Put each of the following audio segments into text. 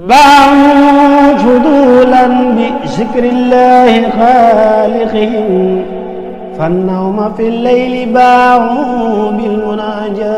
باعوا فضولا بذكر الله خالقهم فالنوم في الليل باعوا بالمناجات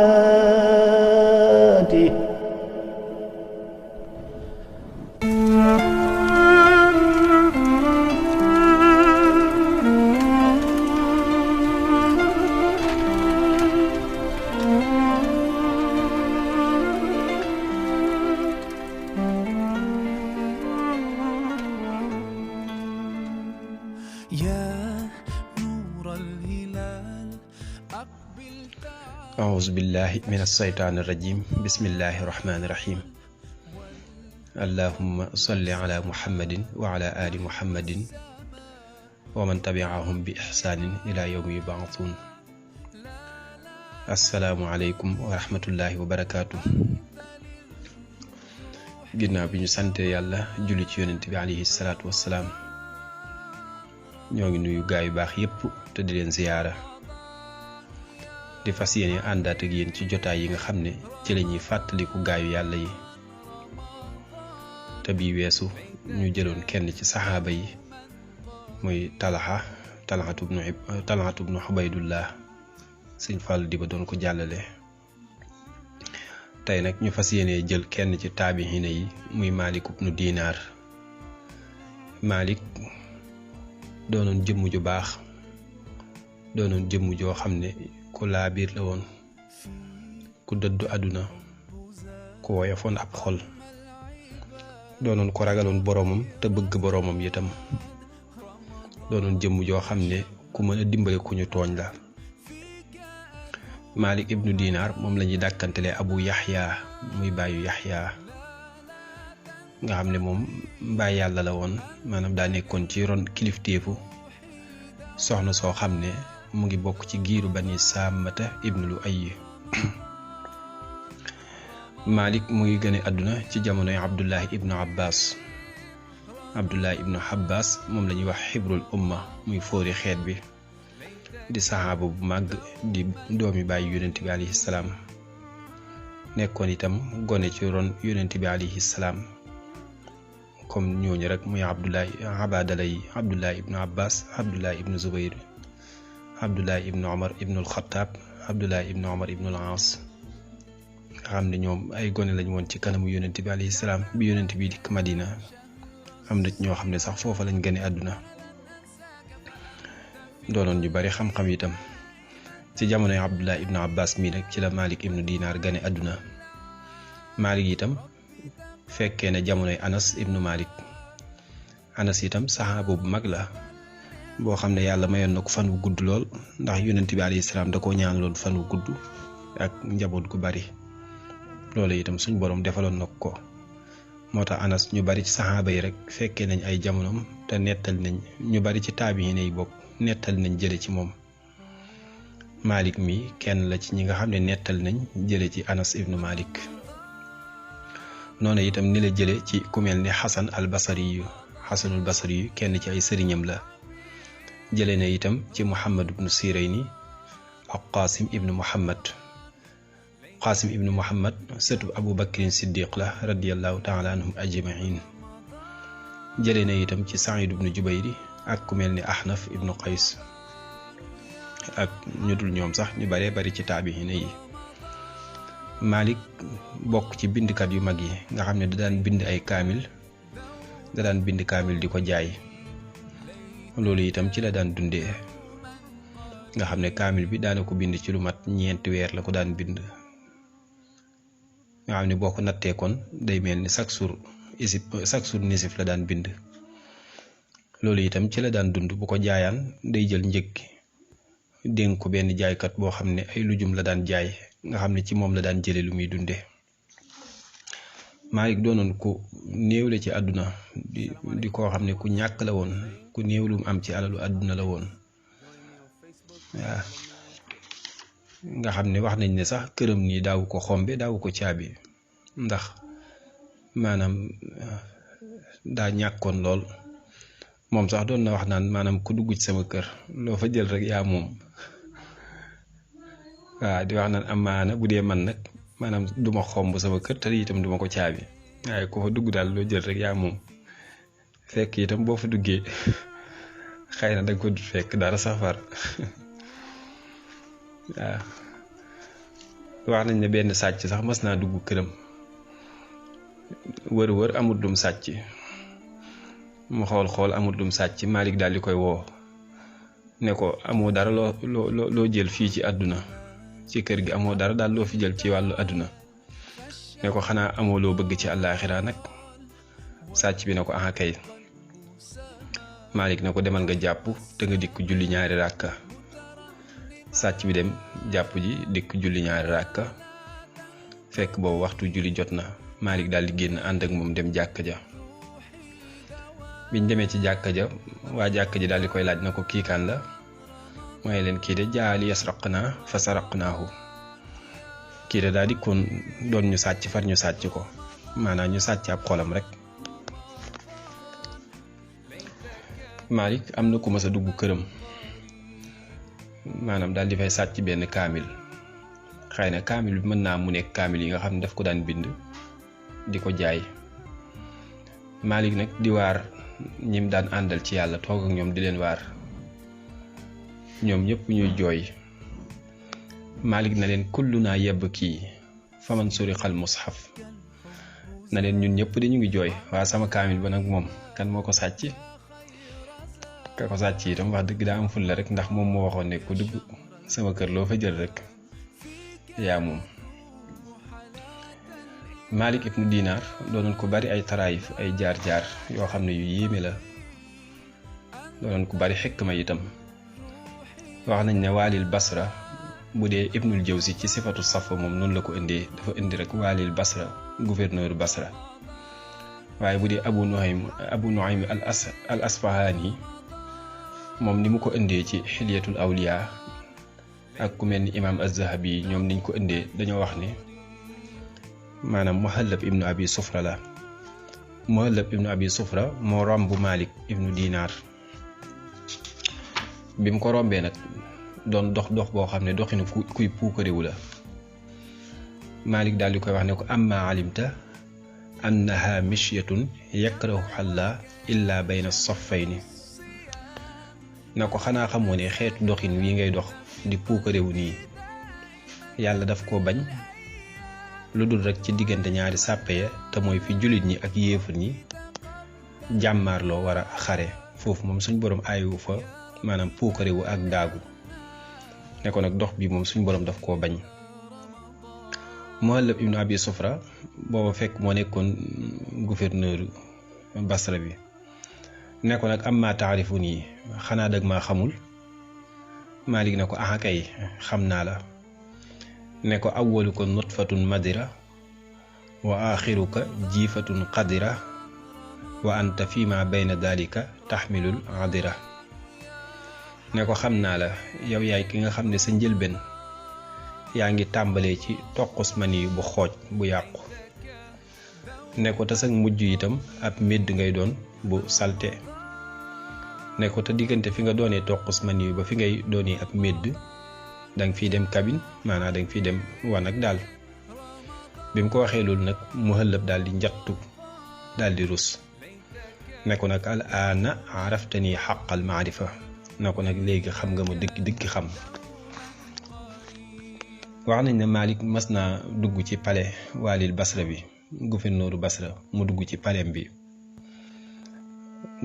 أعوذ بالله من الشيطان الرجيم بسم الله الرحمن الرحيم اللهم صل على محمد وعلى آل محمد ومن تبعهم بإحسان إلى يوم يبعثون السلام عليكم ورحمة الله وبركاته ginnaaw bi ñu sante yàlla julli ci yonent bi alayhi salaatu wassalaam ñoo ngi nuyu gaay yu baax yépp te di leen ziyaara di fas yéene àndaat ak yéen ci jotaay yi nga xam ne ci la ñuy fàttaliku gaayu yàlla yi te bii weesu ñu jëloon kenn ci saxaaba yi muy Talhatu ibnu Ubaydullah Sëñ Fall di ba doon ko jàllale tey nag ñu fas yéene jël kenn ci taabixiina yi muy Malik ibnu Dinaar Malik doonoon jëmm ju baax doonoon jëmm joo xam ne ku laa biir la woon ku dëddu àdduna ku woyofoon ab xol doonoon ko ragaloon boroomam te bëgg boroomam itam doonoon jëmm joo xam ne ku mën a dimbale ku ñu tooñ la Malik ibnu Dinaar moom la ñuy dàkkantele Abu Yaxya muy bàyyu Yaxya nga xam ne moom mbaay yàlla la woon maanaam daa nekkoon ci ron kilifteefu soxna soo xam ne mu ngi bokk ci giiru bani Saamata ibnu Lu'ay Malik mu ngi gëne àdduna ci jamonoy Abdullah ibnu Abbas moom la ñuy wax xibrul umma muy fóori xeet bi di saxaaba bu màgg di doomi bàyyi yonent bi alayhi salaam nekkoon itam gone ci ron yonent bi alayhi salaam comme ñooñu rek muy Abdullah ibnu Abbas Abdullah ibnu Zubayr Abdullah ibnu Omar ibnul Xattaab Abdullah ibnu Omar ibnul Aas nga xam ne ñoom ay gone lañ woon ci kanamu yonent bi alayhi salaam bi yonent bi dikk Madina am na ñoo xam ne sax foofa lañ gane àdduna doonoon ñu bari xam-xam itam ci jamonoy Abdullah ibnu Abbas mii nag ci la Malik ibnu Dinaar gane àdduna Malik itam fekkee ne jamonoy Anas ibnu Malik Anas itam saxaaba bu mag la boo xam ne yàlla mayoon na ko fan wu gudd lool ndax yonent bi alayhi salaam da koo ñaanaloon fan wu gudd ak njaboot gu bari loolu itam suñ boroom defaloon na ko moo tax Anas ñu bari ci saxaaba yi rek fekkee nañ ay jamonoom te nettali nañ ñu bari ci taabiin yi bokk nettali nañ jële ci moom Malik mi kenn la ci ñi nga xam ne nettali nañ jële ci Anas ibnu Malik noonu itam ni la jële ci ku mel ne Xasanul Basri yu kenn ci ay sëriñam la jële na itam ci Muhammad ibnu Sirayni ak Qasim ibnu Muhammad sëtu Abu Bakrin Siddiq la radiyallahu taala anhum ajmain jële na itam ci Saïd ibnu Jubayri ak ku mel ni Ahnaf ibnu Qays ak ñu dul ñoom sax ñu baree bari ci taabiina yi Malik bokk ci bindkat yu mag yi nga xam ne da daan bind kaamil di ko jaay loolu itam ci la daan dundee nga xam ne kaamil bi daana ko bind ci lu mat 4 weer la ko daan bind nga xam ne boo ko nattee kon day mel ni chaque jour nisif la daan bind loolu itam ci la daan dund bu ko jaayaan day jël njëg dénk ko benn jaaykat boo xam ne ay lujum la daan jaay nga xam ne ci moom la daan jële lu muy dunde Malik doonoon ku néew la ci àdduna di koo xam ne ku ñàkk la woon ku néew lu mu am ci alalu àdduna la woon waaw nga xam ne wax nañ ne sax këram nii daawu ko xombe daawu ko caabi ndax maanaam daa ñàkkoon lool moom sax doon na wax naan maanaam ku dugg ci sama kër loo fa jël rek yaa moom waaw di wax naan amaana bu dee man nag maanaam duma xomb sama kër te itam duma ko caabi waaye ku fa dugg daal loo jël rek yaa moom. fekk itam boo fa duggee xëy na danga ko dut fekk dara safar. waaw wax nañ ne benn sàcc sax mas naa dugg këram wër amul lum sàcc mu xool amul lum sàcc Malick daal di koy woo ne ko amoo dara loo jël fii ci àdduna ci kër gi, amoo dara daal loo fi jël ci wàllu àdduna. ne ko xanaa amoo loo bëgg ci àllaaxira nag. sàcc bi ne ko ah kay. Malick ne ko demal nga jàpp te nga dikk julli ñaari ràkka. sàcc bi dem jàpp ji dikk julli ñaari ràkka. fekk boobu waxtu julli jot na Malick daal di génn ànd ak moom dem jàkka ja. biñ demee ci jàkka ja waa jàkka ji daal di koy laaj na ko kii kan la. mooy leen kii de jaali yasraqnaa fa saraqnaahu. kii de daal di kon doon ñu sàcc far ñu sàcc ko, maanaam ñu sàcc ab xolam rek. Malick am na ku mas a dugg këram maanaam daal di fay sàcc benn kaamil. xëy na kaamil bi mën naa mu nekk kaamil yi nga xam ne daf ko daan bind di ko jaay. Malick nag di waar ñim daan àndal ci yàlla, toog ak ñoom di leen waar, ñoom ñëpp ñuy jooy. Malick na leen kullu naa yebb kii faman suriqal mushaf, na leen ñun ñëpp dañu ngi jooy, waa sama kaamil ba nag moom kan moo ko sàcc. ka ko sàcc itam wax dëgg daa am ful la rek, ndax moom moo waxoon ne ku dugg sama kër loo fa jël rek yaa moom. Malick ibnu Dinar doonoon ko bari ay taraayif, ay jaar-jaar yoo xam ne yu yéeme la, doonoon ko bari xikma itam. wax nañ ne waalil basra bu dee ibnul jawzi ci sifatu safa moom noonu la ko indee, dafa indi rek waalil basra gouverneur basra. waaye bu dee abu nuaym al asfahani moom ni mu ko indee ci xilyatul awliya ak ku mel ni imam az-zahabi ñoom niñ ko indee dañoo wax ne maanaam muhallab ibnu abi sufra la. muhallab ibnu abi sufra moo romb Malick ibnu Dinar. bi mu ko rombee nag doon dox boo xam ne doxinu kuy puukarewu la. Malick daal di koy wax ne ko amma alimta annaha mishyatun yakrahu xalla illa bayna saffayni. na ko xanaa xamoo ne xeetu doxin wi ngay dox di puukarewu nii yàlla daf koo bañ lu dul rek ci diggante ñaari sàppe ya, te mooy fi jullit ñi ak yéefar ñi jàmmaarloo war a xare. foofu moom suñ borom aayu fa maanaam puukarewu ak daagu. ne ko nag dox bi moom suñ borom daf koo bañ. Muhallab ibnu abi sufra booba fekk moo nekkoon gouverneur Basra bi. ne ko nag amma taarifun yi xanaa dag maa xamul. Malick ne ko ah kay xam naa la. ne ko awwaluka nutfatun madira wa axiruka jiifatun qadira wa anta fima bayna dalika taxmilul adira. ne ko xam naa la, yow yaay ki nga xam ne sa njëlbeen yaa ngi tàmbalee ci toqus mani bu xooj bu yàqu. ne ko te sag mujj itam ab médd ngay doon bu salte. ne ko te diggante fi nga doonee toqus mani ba fi ngay doonee ab médd danga fiy dem cabine, maanaam danga fiy dem wanag daal. bi mu ko waxee loolu nag Muhallab daal di njattu daal di rus. ne ko nag al aana araftani xaqal maarifa. ne ko nag léegi xam nga ma dëgg xam. wax nañ ne Malick mas naa dugg ci palais waalil basra bi, gouverneur Basra mu dugg ci palais bi.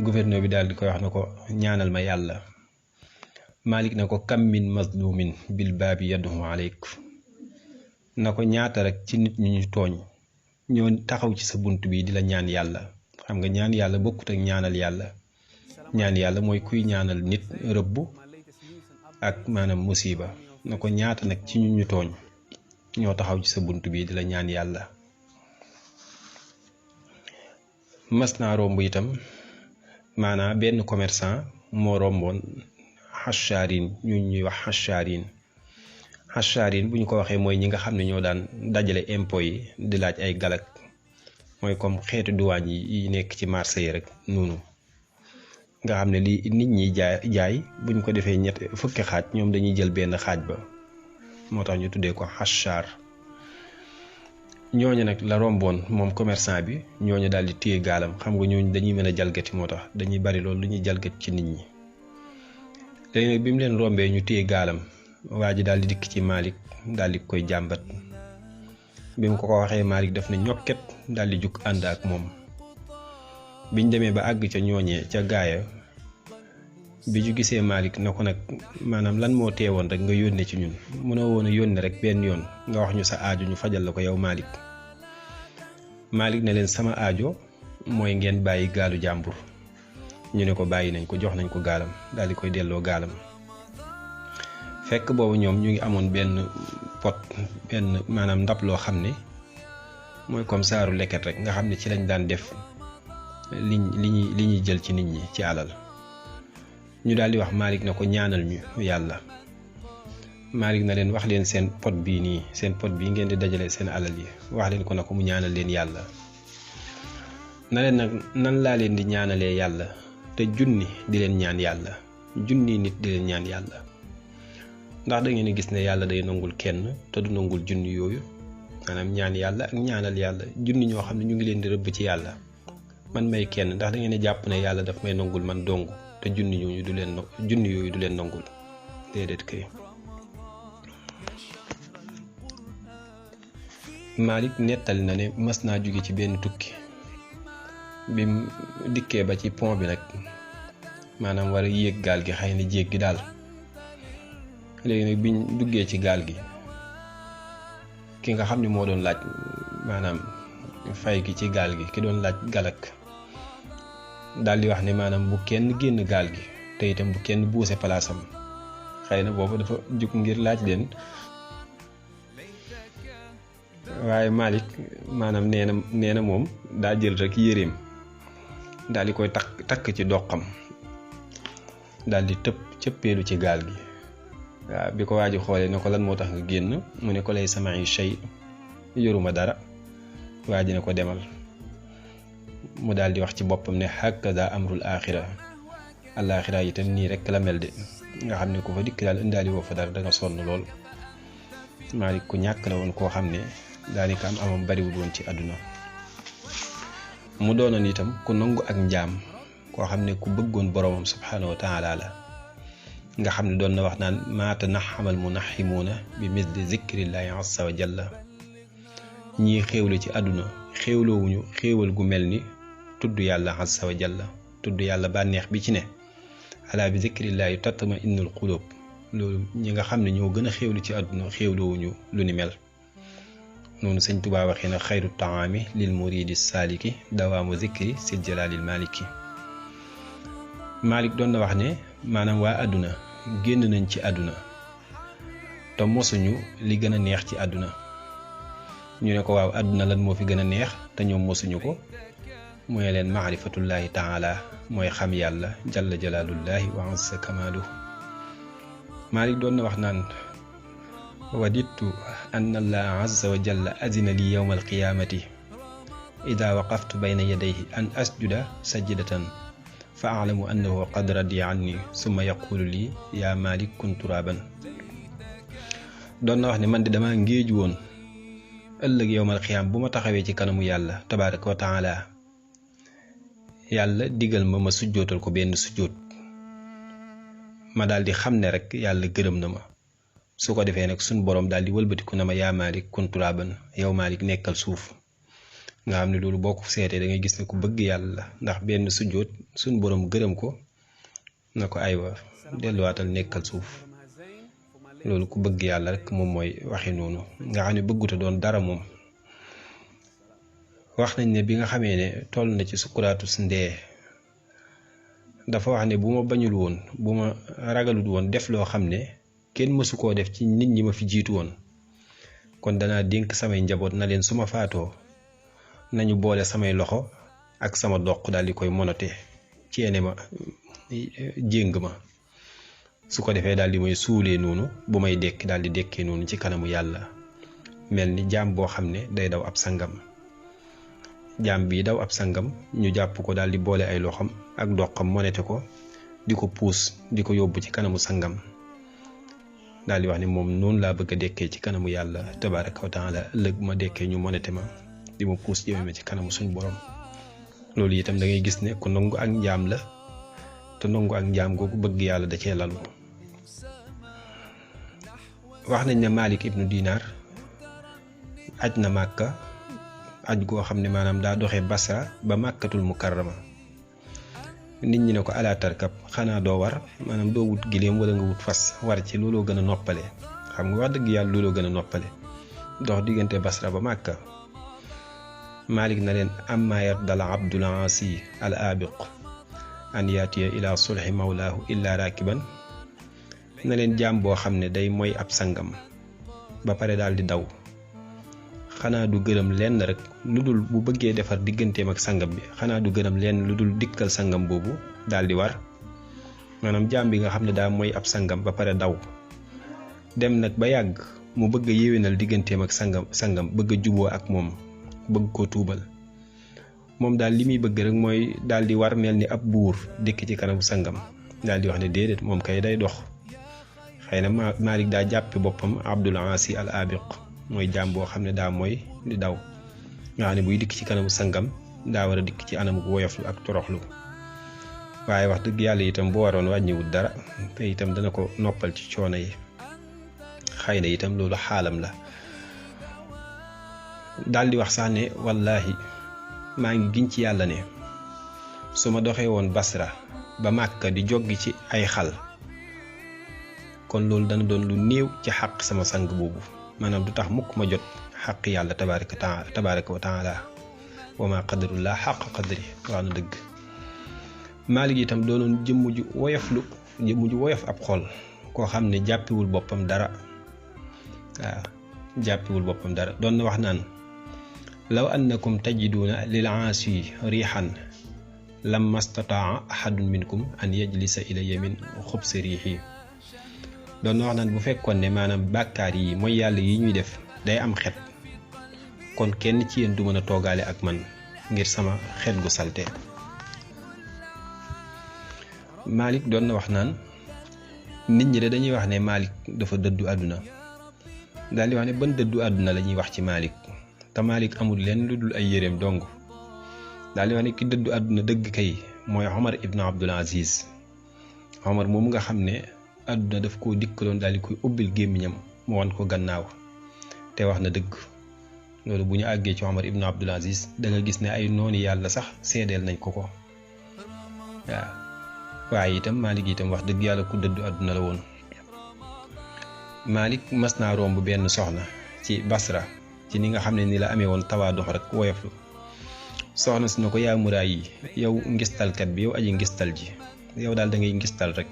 gouverneur bi daal di koy wax ne ko ñaanal ma yàlla. Malick na ko kam min mazlumin bil baabi yad'u aleyk. na ko ñaata rek ci nit ñi ñu tooñ ñoo taxaw ci sa bunt bi di la ñaan yàlla. xam nga ñaan yàlla bokkut ak ñaanal yàlla. ñaan yàlla mooy kuy ñaanal nit rëbb ak maanaam musiba. na ko ñaata nag ci ñu tooñ ñoo taxaw ci sa bunt bi di la ñaan yàlla. mas naa romb itam maanaam benn commerçant moo romboon xachaarin ñu ñuy wax xachaarin bu ñu ko waxee mooy ñi nga xam ne ñoo daan dajale impôt yi di laaj ay galak, mooy comme xeetu duwaañ yi nekk ci marché yi rek noonu. nga xam ne lii nit ñi jaay buñ ko defee fukki xaaj ñoom dañuy jël benn xaaj ba, moo tax ñu tuddee ko xachaar. ñooñu nag la romboon moom commerçant bi, ñooñu daal di téye gaalam. xam nga ñooñu dañuy mën a jalgati, moo tax dañuy bari loolu lu ñuy jalgati ci nit ñi. léegi nag bi mu leen rombee ñu téye gaalam, waa ji daal di dikk ci Malik daal di koy jàmbat. bi mu ko waxee Malik daf ne ñokket daal di jug ànd ak moom. biñ demee ba àgg ca ñooñee ca gaaya bi ñu gisee Malik na ko nag maanaam lan moo teewoon rek nga yónnee ci ñun, mënoo woon a yónnee rek benn yoon nga wax ñu sa aajo ñu fajal la ko yow Malik. Malik ne leen sama aajo mooy ngeen bàyyi gaalu jàmbur. ñu ne ko bàyyi nañ ko, jox nañ ko gaalam, daal di koy delloo gaalam. fekk boobu ñoom ñu ngi amoon benn pot, benn maanaam ndab loo xam ne mooy comme saaru leket rek, nga xam ne ci lañ daan def li ñuy jël ci nit ñi ci alal. ñu daal di wax Malik na ko ñaanal ñu yàlla. Malik na leen wax leen seen pot bii nii, seen pot bii ngeen di dajale seen alal yi, wax leen ko na ko mu ñaanal leen yàlla. na leen nag nan laa leen di ñaanalee yàlla te junni di leen ñaan yàlla, junni nit di leen ñaan yàlla. ndax da ngeen gis ne yàlla day nangul kenn te du nangul junni yooyu, maanaam ñaan yàlla ak ñaanal yàlla. junni ñoo xam ne ñu ngi leen di rëbb ci yàlla, man may kenn, ndax da ngeen jàpp ne yàlla daf may nangul man dong te junni yooyu du leen nangul, déedéet kay. Malik nettali na ne mas naa jóge ci benn tukki, bim dikkee ba ci pont bi nag, maanaam war a yéeg gaal gi, xëy na jéeg gi daal. léegi nag biñ duggee ci gaal gi, ki nga xam ne moo doon laaj maanaam fay gi ci gaal gi, ki doon laaj galak, daal di wax ne maanaam bu kenn génn gaal gi te itam bu kenn buuse palaasam. xëy na boobu dafa jug ngir laaj leen, waaye Malik maanaam nee na moom daa jël rek yéreem daal di koy takk ci doqam, daal di cëppeelu ci gaal gi. waaw bi ko waa ji xoolee ne ko lan moo tax nga génn, mu ne ko lay samay shay, yoruma dara. waa ji ne ko demal. mu daal di wax ci boppam ne hakaza amrul axira, alaaxira itam nii rek la mel de, nga xam ne ku fa dikk daal indaali woo fa dara da nga sonn lool. Malik ku ñàkk la woon koo xam ne daanaka am amam bariwul woon ci àdduna. mu doonoon itam ku nangu ak njaam, koo xam ne ku bëggoon boromam subhaanahu wa taala la, nga xam ne doon na wax naan maata naxamal munaximuuna bi misli zikrillahi azza wa jalla. ñii xéewlu ci àdduna xéewloowuñu xéewal gu mel ni tudd yàlla azza wa jalla, tudd yàlla bànneex bi ci ne. ala bi zikrillahi tatma innul qulub, loolu ñi nga xam ne ñoo gën a xéewlu ci àdduna xéewloowuñu lu ni mel. noonu sëñ Tuubaa waxee na xayru taami lil muridi saaliki dawaamu zikri sil jalaalil maliki. Malik doon na wax ne maanaam waa àdduna génn nañ ci àdduna te mosuñu li gën a neex ci àdduna. ñu ne ko waaw àdduna lan moo fi gën a neex te ñoom mosuñu ko, mooy leen maarifatullahi taala, mooy xam yàlla jalla jalaalullahi wa azza kamaalu. Malik doon na wax naan wadittu anna allaha azza wa jalla azina li yawma alqiyamati ida waqaftu bayna yadayhi an asjuda sajdatan fa alamu annahu qad radiya anni summa yaqulu li ya Malik kun turaban. doon na wax ne man de dama ngéeju woon ëllëg yawmal qiyaam bu ma taxawee ci kanamu yàlla tabaraka wa taala, yàlla digal ma sujjootal ko benn sujjoot, ma daal di xam ne rek yàlla gërëm na ma. su ko defee nag suñ borom daal di wëlbatiku na ma yaa Malik kun turaban, yow Malik nekkal suuf. nga xam ne loolu boo ko seetee da ngay gis ne ku bëgg yàlla, ndax benn sujjoot suñ borom gërëm ko na ko aywa delluwaatal nekkal suuf. loolu ku bëgg yàlla rek moom mooy waxi noonu, nga xam ne bëgguta doon dara moom. wax nañ ne bi nga xamee ne toll na ci sukuraatu ndee, dafa wax ne bu ma bañul woon, bu ma ragalut woon def loo xam ne kenn mësu koo def ci nit ñi ma fi jiitu woon, kon danaa dénk samay njaboot na leen su ma faatoo nañu boole samay loxo ak sama doq daal di koy monote ceene ma jéng ma, su ko defee daal di may suulee noonu, bu may dekk daal di dekkee noonu ci kanamu yàlla, mel ni jaam boo xam ne day daw ab sangam. jaam bii daw ab sangam ñu jàpp ko daal di boole ay loxam ak doqam monete ko, di ko puus di ko yóbbu ci kanamu sangam. daal di wax ne moom noonu laa bëgg a dekkee ci kanamu yàlla tabaraka wa taala ëllëg ma dekkee ñu monete ma di ma puus jëme ma ci kanamu suñ borom. loolu itam da ngay gis ne ku nangu ak njaam la te nangu ak njaam googu bëgg yàlla da cee lalu. wax nañ ne Malik ibnu Dinar aj na Màkka aj goo xam ne maanaam daa doxee Basra ba Màkkatul Mukarrama. nit ñi ne ko ala tarkab xanaa doo war maanaam doo wut giléem wala nga wut fas war ci looloo gën a noppale. xam nga wax dëgg yàlla looloo gën a noppale dox diggante Basra ba Màkka. Malik na leen amma yardal abdul asi al abiq an yaatiya ila sulhi mawlaahu illa rakiban. na leen jaam boo xam ne day mooy ab sangam ba pare daal di daw xanaa du gërëm lenn rek lu dul bu bëggee defar digganteem ak sangam bi xanaa du gërëm lenn lu dul dikkal sangam boobu daal di war. maanaam jaam bi nga xam ne daa mooy ab sangam ba pare daw dem nag ba yàgg mu bëgg a yéwénal digganteem ak sangam bëgg a juboo ak moom bëgg koo tuubal. moom daal li muy bëgg rek mooy daal di war mel ni ab buur dikk ci kanamu sangam daal di wax ne déedéet moom kay day dox. xëy na Malik daa jàppe boppam Abdul Asi al Abiq mooy jaam boo xam ne daa mooy di daw nga xam ne buy dikk ci kanamu sangam daa war a dikk ci anam gu woyoflu ak toroxlu. waaye wax dëgg yàlla itam bu waroon wàññiwut dara te itam dana ko noppal ci coono yi. xëy na itam loolu xaalam la. daal di wax sax ne wallaahi maa ngi giñ ci yàlla ne su ma doxee woon Basra ba Màkka di joggi ci ay xal kon loolu dana doon lu néew ci xaq sama sang boobu maanaam du tax mukk ma jot xaq yàlla tabaraka wa taala wa ma qadarullah xaq qadri. wax na dëgg. Malik itam doonoon jëmm ju woyof ab xol koo xam ne jàppiwul boppam dara. waaw jàppiwul boppam dara doon na wax naan law annakum tajiduuna lil aasi riixan lamma stataa ahadun minkum an yajlisa ilayya min xubsi riixi. doon na wax naan bu fekkoon ne maanaam bàkkaar yi mooy yàlla yi ñuy def day am xet kon kenn ci yéen du mën a toogaale ak man ngir sama xet gu salte. Malik doon na wax naan nit ñi de dañuy wax ne Malik dafa dëddu àdduna daal di wax ne ban dëddu àdduna la ñuy wax ci Malik te Malik amul leen lu dul ay yéreem dong. daal di wax ne ki dëddu àdduna dëgg kay mooy Omar ibn Abdul Aziz. Omar moom nga xam ne àdduna daf koo dikkaloon daal di koy ubbil gémmiñam mu wan ko gannaaw te wax na dëgg. loolu bu ñu àggee ci Omar ibn Abdul Aziz da nga gis ne ay nooni yàlla sax seedeel nañ ko waaw. waaye itam Malik itam wax dëgg yàlla ku dëddu àdduna la woon. Malik mas naa romb benn soxna ci Basra ci ni nga xam ne ni la amee woon tawaadox rek woyoflu. soxna si na ko yaa muraay yi yow ngistalkat bi yow aji ngistal ji yow daal da ngay ngistal rek.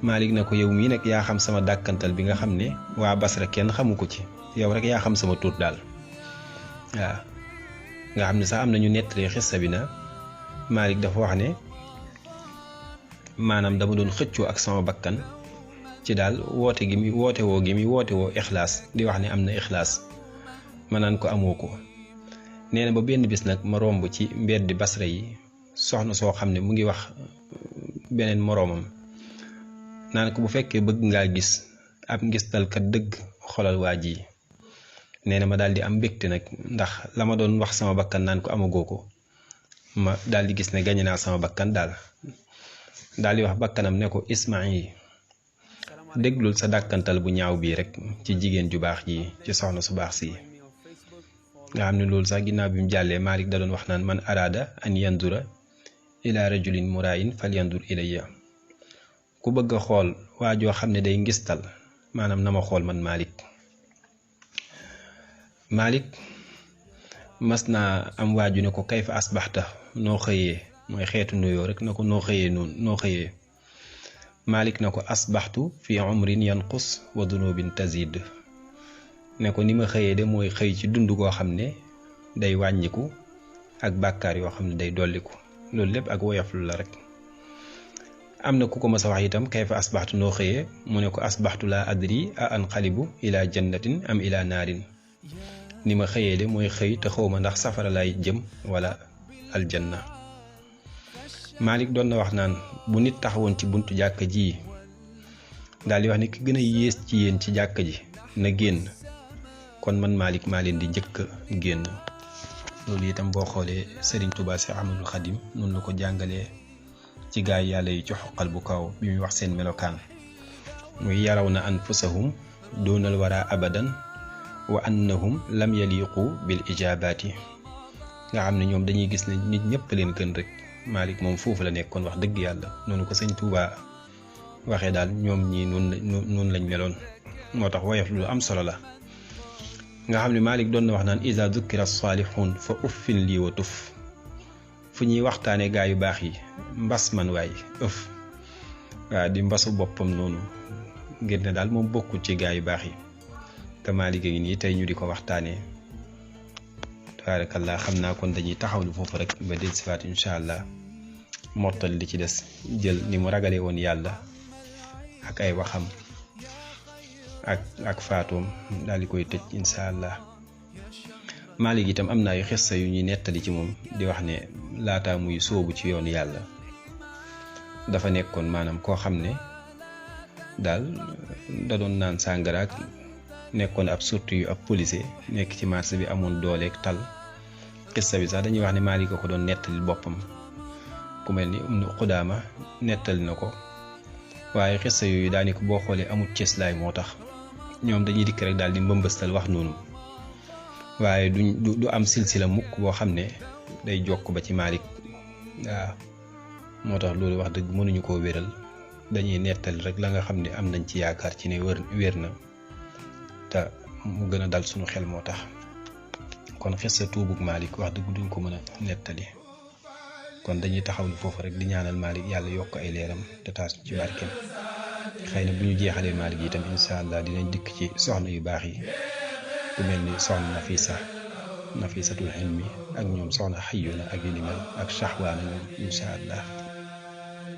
Malik na ko yow mii nag yaa xam sama dàkkantal bi nga xam ne waa Basra kenn xamu ko ci yow rek yaa xam sama tur daal. waaw nga xam ne sax am na ñu nettali xissa bi na Malik dafa wax ne maanaam dama doon xëccoo ak sama bakkan ci daal woote woo ixlaas di wax ne am na ixlaas ma naan ko amoo ko. nee na ba benn bis nag ma romb ci mbeddi Basra yi soxna soo xam ne mu ngi wax beneen moroomam naan ko bu fekkee bëgg ngaa gis ab ngistalkat dëgg xolal waa ji. nee na ma daal di am mbégte nag ndax la ma doon wax sama bakkan naan ko amagoo ko ma daal di gis ne gañe naa sama bakkan daal di wax bakkanam ne ko Ismaïl déglul sa dàkkantal bu ñaaw bii rek ci jigéen ju baax ji ci soxna su baax si. nga xam ne loolu sax ginnaaw bi mu jàllee Malik da doon wax naan man araada an yandura ila rajulin muraayin fal yandur ilayya. ku bëgg a xool waa joo xam ne day ngistal maanaam na ma xool man Malik. Malik mas naa am waaju ne ko kayfa asbaxta noo xëyee mooy xeetu nuyoo rek na ko noo xëyee. Malik na ko asbaxtu fi umrin yanqus wa dunubin tazid. ne ko ni ma xëyee de mooy xëy ci dund koo xam ne day wàññiku ak bàkkaar yoo xam ne day dolliku loolu lépp ak woyoflu la rek. am na ku ko mas a wax itam kayfa asbaxtu noo xëyee mu ne ko asbaxtu laa adri a anqalibu ila jannatin am ila naarin. ni ma xëyee de mooy xëy te xawma ndax safara lay jëm wala aljanna. Malik doon na wax naan bu nit taxawoon ci buntu jàkka ji daal di wax ni ki gën a yées ci yéen ci jàkka ji na génn kon man Malick maa leen di njëkk génn. loolu itam boo xoolee Serigne Touba Cheikh Ahmadou Khadim noonu la ko jàngalee ci gaay yàlla yi ci xoqal bu kaw bi muy wax seen melokaan muy yaraw na anfusahum doonal wara abadan wa annahum lam yaliqu bil ijabaati nga xam ne ñoom dañuy gis ne nit ñëpp leen gën rek. Malick moom foofu la nekkoon wax dëgg yàlla noonu ko sëñ Touba waxee daal ñoom ñii noonu lañ meloon moo tax woyof lu am solo la nga xam ne Malick doon na wax naan iza dukkira salihun fa uffin lii wa tuf fu ñuy waxtaanee gaa yu baax yi mbas man waay ëf waaw di mbasu boppam noonu ngir ne daal moom bokkul ci gaa yu baax yi te Malick a ngi nii tey ñu di ko waxtaanee tabarakallah xam naa kon dañuy taxawlu foofu rek ba del sifaat incha allah mottal li ci des jël ni mu ragalee woon yàlla ak ay waxam ak faatoom daal di koy tëj incha allah. Malick itam am na ay xissa yu ñuy nettali ci moom di wax ne laataa muy sóobu ci yoonu yàlla dafa nekkoon maanaam koo xam ne daal da doon naan sàngaraak nekkoon ab surtout yu ab policier nekk ci marché bi amoon dooleeg tal xissa bi sax dañuy wax ne Malick ko doon nettali boppam ku mel ni Xudaama nettali na ko waaye xissa yooyu daanaka boo xoolee amul cëslaay moo tax ñoom dañuy dikk rek daal di mbëmbëstal wax noonu waaye du am silsila mukk boo xam ne day jokk ba ci Malick waaw moo tax loolu wax dëgg mënuñu koo wéral dañuy nettali rek la nga xam ne am nañ ci yaakaar ci ne wér na te mu gën a dal suñu xel moo tax kon xissa tuubug Malick wax dëgg duñ ko mën a nettali kon dañuy taxawlu foofu rek di ñaanal Malick yàlla yokk ay leeram te taas ci barkeem xëy na bu ñu jeexalee Malick yi itam incha allah dinañ dikk ci soxna yu baax yi ku mel ni soxna Nafisatul Hilmi ak ñoom soxna Xayyuna ak yu ni mel ak Shahwaana ñoom incha allah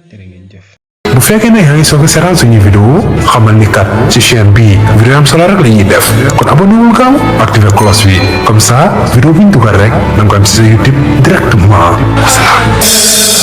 jërë ngeen jëf. bu fekkee ne yaa ngi soog a seetaan suñu vidéo xamal ni kat ci chaîne bii vidéo am solo rek la ñuy def kon abonné wul gaaw activé cloche bi comme ça vidéo bu ñu dugal rek da nga ko am ci sa YouTube directement. Wasalaam.